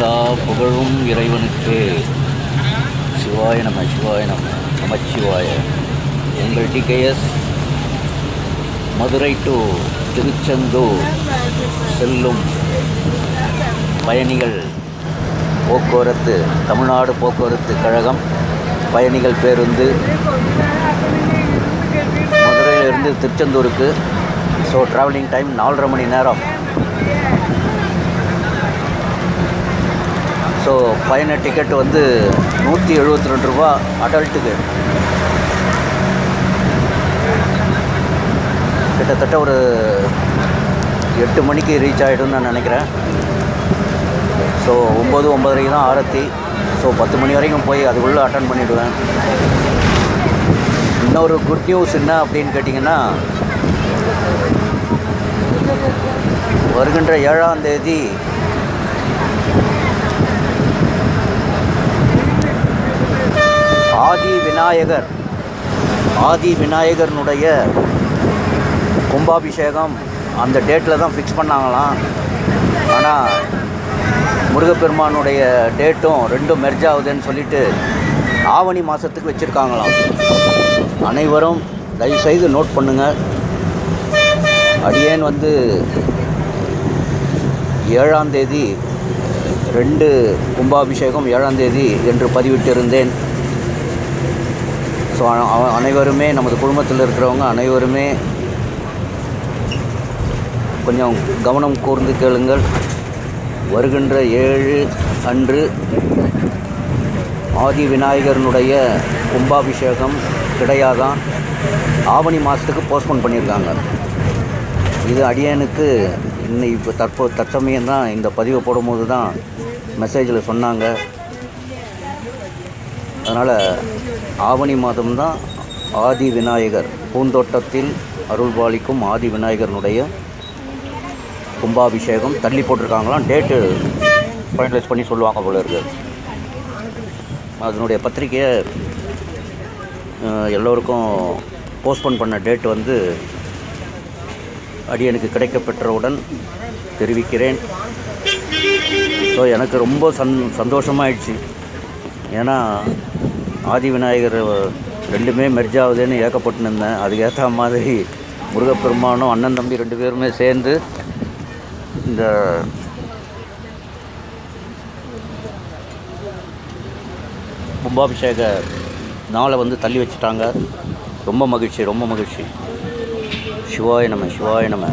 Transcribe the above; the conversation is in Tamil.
எல்லா புகழும் இறைவனுக்கே. சிவாய நம சிவாய நமச்சிவாய. உங்கள் டிகேஎஸ் மதுரை டு திருச்செந்தூர் செல்லும் பயணிகள் போக்குவரத்து, தமிழ்நாடு போக்குவரத்து கழகம் பயணிகள் பேருந்து மதுரையிலிருந்து திருச்செந்தூருக்கு. ஸோ ட்ராவலிங் டைம் 4.5 மணி நேரம். ஸோ பயண டிக்கெட் வந்து 172 ரூபா அடல்ட்டுக்கு. கிட்டத்தட்ட ஒரு 8 மணிக்கு ரீச் ஆகிடும்னு நான் நினைக்கிறேன். ஸோ 9:30 தான் ஆரத்தி. ஸோ 10 மணி வரைக்கும் போய் அதுக்குள்ளே அட்டன் பண்ணிவிடுவேன். இன்னொரு குட் நியூஸ் என்ன அப்படின்னு கேட்டிங்கன்னா, வருகின்ற 7ஆம் தேதி ஆதி விநாயகர்னுடைய கும்பாபிஷேகம் அந்த டேட்டில் தான் ஃபிக்ஸ் பண்ணாங்களாம். ஆனால் முருகப்பெருமானுடைய டேட்டும் ரெண்டும் மெர்ஜ் ஆகுதுன்னு சொல்லிட்டு ஆவணி மாதத்துக்கு வச்சுருக்காங்களாம். அனைவரும் தயவுசெய்து நோட் பண்ணுங்கள். அடியேன் வந்து 7ஆம் தேதி 2 கும்பாபிஷேகம் 7ஆம் தேதி என்று பதிவிட்டிருந்தேன். ஸோ அனைவருமே, நமது குடும்பத்தில் இருக்கிறவங்க அனைவருமே கொஞ்சம் கவனம் கூர்ந்து கேளுங்கள். வருகின்ற 7 அன்று ஆதி விநாயகர்னுடைய கும்பாபிஷேகம் கிடையாதான். ஆவணி மாதத்துக்கு போஸ்ட்போன் பண்ணியிருக்காங்க. இது அடியனுக்கு இப்போ தற்சமயம் தான் இந்த பதிவை போடும்போது தான் மெசேஜில் சொன்னாங்க. அதனால் ஆவணி மாதம்தான் ஆதி விநாயகர் பூந்தோட்டத்தில் அருள்பாலிக்கும் ஆதி விநாயகர்னுடைய கும்பாபிஷேகம் தள்ளி போட்டிருக்காங்களாம். டேட்டு ஃபைனலைஸ் பண்ணி சொல்லுவாங்க போல இருக்குது. அதனுடைய பத்திரிக்கையை எல்லோருக்கும் போஸ்ட்போன் பண்ண டேட் வந்து அடியனுக்கு கிடைக்கப்பெற்றவுடன் தெரிவிக்கிறேன். ஸோ எனக்கு ரொம்ப சந்தோஷமாயிடுச்சு. ஏன்னா ஆதி விநாயகர் ரெண்டுமே மெர்ஜ் ஆகுதுன்னு ஏக்கப்பட்டு இருந்தேன். அதுக்கேற்ற மாதிரி முருகப்பெருமானும் அண்ணன் தம்பி 2 பேருமே சேர்ந்து இந்த கும்பாபிஷேக நாளை வந்து தள்ளி வச்சுட்டாங்க. ரொம்ப மகிழ்ச்சி. சிவாய நம.